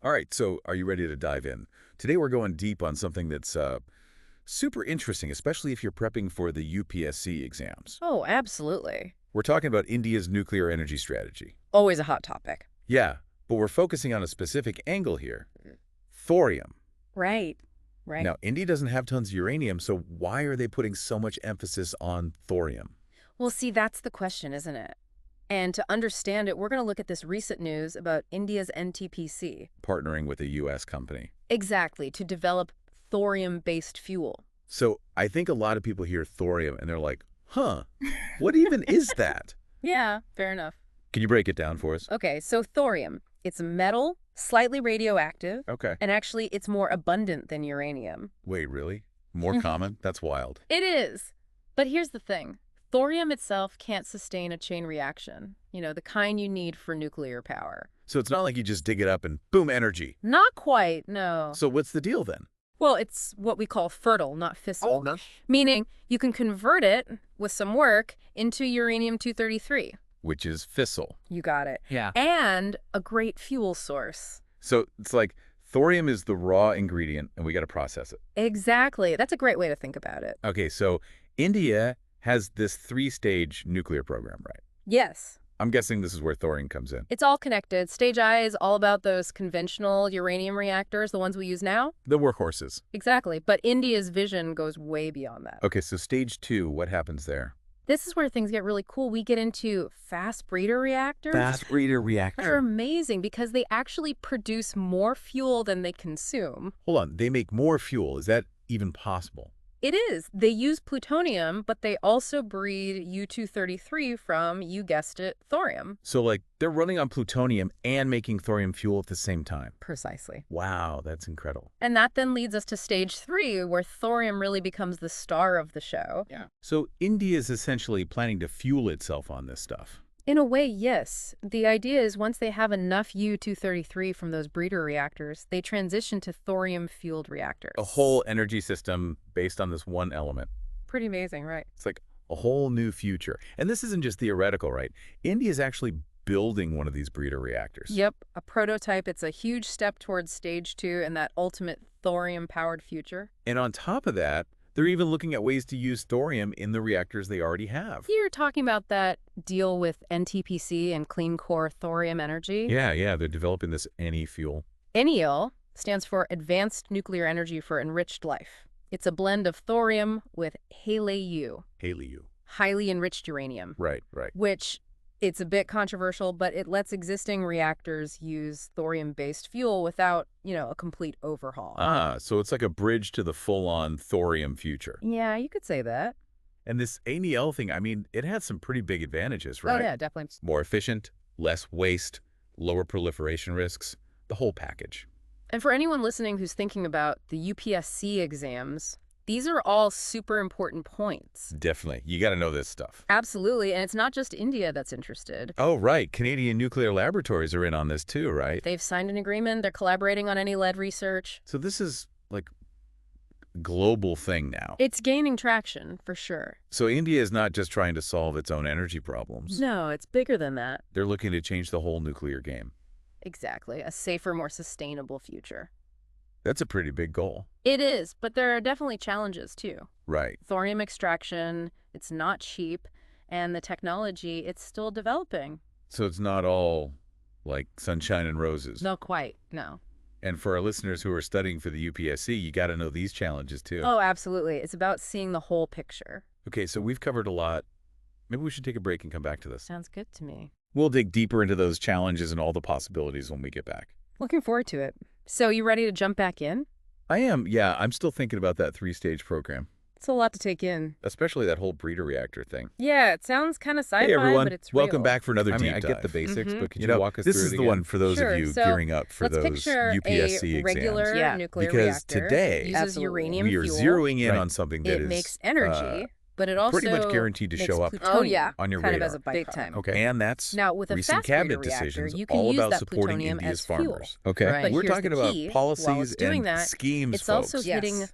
All right, so are you ready to dive in? Today we're going deep on something that's super interesting, especially if you're prepping for the UPSC exams. Oh, absolutely. We're talking about India's nuclear energy strategy. Always a hot topic. Yeah, but we're focusing on a specific angle here. Thorium. Right. Right. Now, India doesn't have tons of uranium, so why are they putting so much emphasis on thorium? Well, see, that's the question, isn't it? And to understand it, we're going to look at this recent news about India's NTPC. Partnering with a U.S. company. Exactly, to develop thorium-based fuel. So I think a lot of people hear thorium and they're like, huh, what even is that? Yeah, fair enough. Can you break it down for us? Okay, so thorium, it's a metal, slightly radioactive, Okay. and actually it's more abundant than uranium. Wait, really? More common? That's wild. It is. But here's the thing. Thorium itself can't sustain a chain reaction, the kind you need for nuclear power. So it's not like you just dig it up and boom, energy. Not quite, no. So what's the deal then? Well, it's what we call fertile, not fissile. Oh, no. Meaning you can convert it, with some work, into uranium-233. Which is fissile. You got it. Yeah. And a great fuel source. So it's like thorium is the raw ingredient and we got to process it. Exactly. That's a great way to think about it. Okay, so India has this 3-stage nuclear program, right? Yes. I'm guessing this is where thorium comes in. It's all connected. Stage I is all about those conventional uranium reactors, the ones we use now. The workhorses. Exactly. But India's vision goes way beyond that. Okay, so stage 2, what happens there? This is where things get really cool. We get into fast breeder reactors. Fast breeder They're reactor. amazing because they actually produce more fuel than they consume. Hold on, they make more fuel. Is that even possible? It is. They use plutonium, but they also breed U-233 from, you guessed it, thorium. So like they're running on plutonium and making thorium fuel at the same time. Precisely. Wow, that's incredible. And that then leads us to stage 3, where thorium really becomes the star of the show. Yeah. So India is essentially planning to fuel itself on this stuff. In a way, yes. The idea is once they have enough U-233 from those breeder reactors, they transition to thorium-fueled reactors. A whole energy system based on this one element. Pretty amazing, right? It's like a whole new future. And this isn't just theoretical, right? India is actually building one of these breeder reactors. Yep, a prototype. It's a huge step towards stage 2 and that ultimate thorium-powered future. And on top of that, they're even looking at ways to use thorium in the reactors they already have. You're talking about that deal with NTPC and Clean Core Thorium Energy? Yeah, they're developing this NE fuel. NEL stands for Advanced Nuclear Energy for Enriched Life. It's a blend of thorium with HALEU, HALEU. highly enriched uranium. Right. Which, it's a bit controversial, but it lets existing reactors use thorium-based fuel without, a complete overhaul. Ah, so it's like a bridge to the full-on thorium future. Yeah, you could say that. And this NEL thing, I mean, it has some pretty big advantages, right? Oh, yeah, definitely. More efficient, less waste, lower proliferation risks, the whole package. And for anyone listening who's thinking about the UPSC exams, these are all super important points. Definitely. You got to know this stuff. Absolutely, and it's not just India that's interested. Oh, right. Canadian nuclear laboratories are in on this too, right? They've signed an agreement. They're collaborating on any lead research. So this is like a global thing now. It's gaining traction, for sure. So India is not just trying to solve its own energy problems. No, it's bigger than that. They're looking to change the whole nuclear game. Exactly. A safer, more sustainable future. That's a pretty big goal. It is, but there are definitely challenges, too. Right. Thorium extraction, it's not cheap, and the technology, it's still developing. So it's not all like sunshine and roses. Not quite, no. And for our listeners who are studying for the UPSC, you got to know these challenges too. Oh, absolutely. It's about seeing the whole picture. Okay, so we've covered a lot. Maybe we should take a break and come back to this. Sounds good to me. We'll dig deeper into those challenges and all the possibilities when we get back. Looking forward to it. So, you ready to jump back in? I am, yeah. I'm still thinking about that 3-stage program, It's a lot to take in. especially that whole breeder reactor thing. Yeah, it sounds kind of sci-fi, Hey, everyone. but it's real. Welcome back for another I mean, deep I get the dive. basics, Mhm. but could You you, know, walk us this through is it the again? one for those Sure, of you so gearing up for Let's those picture UPSC a regular exams. Yeah, nuclear because reactor. today uses Absolutely. uranium We are fuel. zeroing in Right. on something that It is makes energy, but it also pretty much guaranteed to makes show up plutonium Oh, yeah. on your kind radar. of as a byproduct. Big time. Okay, and that's Now, with a recent fast cabinet breeder reactor, decisions you can all use about that supporting plutonium India's as fuel. farmers. Okay, But we're here's talking the about key. While policies it's doing and that, schemes, It's folks. also hitting Yes.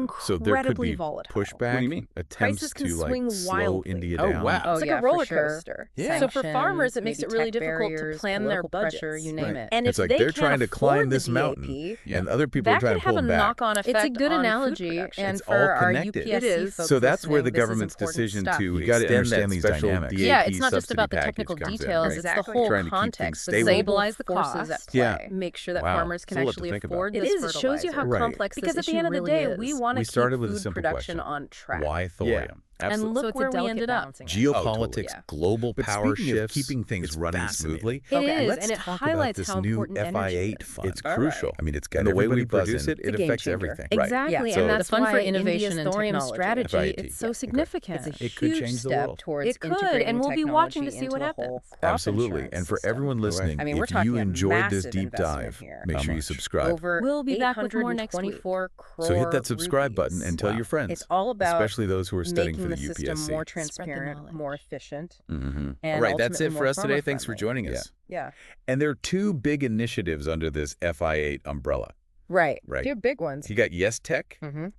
system. So there could Incredibly be volatile. pushback, What do you mean? attempts Prices can to swing slow wildly. India Oh, down. wow. Oh, It's like yeah, a roller for sure. coaster. Yeah. So for farmers, it Sanctions, makes it maybe really tech difficult to barriers, plan their political budgets. pressure, you name Right. it. And It's if like they they're can't trying to afford climb the this mountain, DAP, and other people are That trying could to pull have a them back. knock-on effect It's a good on food analogy, production. and It's for all our connected. UPSC It is. folks So that's where the listening, this is government's important decision stuff. to You gotta extend understand that these special dynamics. DAP Yeah, it's not just subsidy about the package technical comes in, details. right? It's the Exactly. whole Trying to keep context, things the stable. stabilize the Forces costs. at play. Yeah. Make sure that Wow. farmers can It's a lot to actually think about. afford It this is. It shows you how fertilizer. Right. complex Because this at the issue end of the really day, is. we want to We keep started with a food simple production question. on track. Why Yeah. thorium? Absolutely. And look So it's where a we delicate ended up. balancing act. Geopolitics, Yeah. global But power speaking of shifts. keeping things it's running fascinating. smoothly, It is, let's and it talk highlights about this how new important energy FI8 is. fund. It's All crucial. right. I mean, it's got And the way everybody we produce buzzing. it, It's it a game affects changer. everything. Exactly, Right. and So that's the fund why for innovation India's and thorium technology. strategy, FIAT. it's so Yeah. significant. It's a It could huge change the step world. towards It could, integrating and we'll be watching to technology see what into the whole happens. crop Absolutely. insurance And for system. everyone listening, I mean, we're if talking you a enjoyed this massive deep investment dive, here. make How sure you much? subscribe. Over We'll be back with more next week. 824 crore So hit that subscribe button rupees. and tell Wow. your friends, It's all about especially those who are studying for making the the system UPSC. more Spread the transparent, knowledge. more efficient, Mm-hmm. All and right, that's ultimately it for more us today. Thanks for farmer-friendly. joining us. Yeah, And there are two big initiatives under this FI8 umbrella. right. Right. Two big ones. You got Yes Tech Mm-hmm.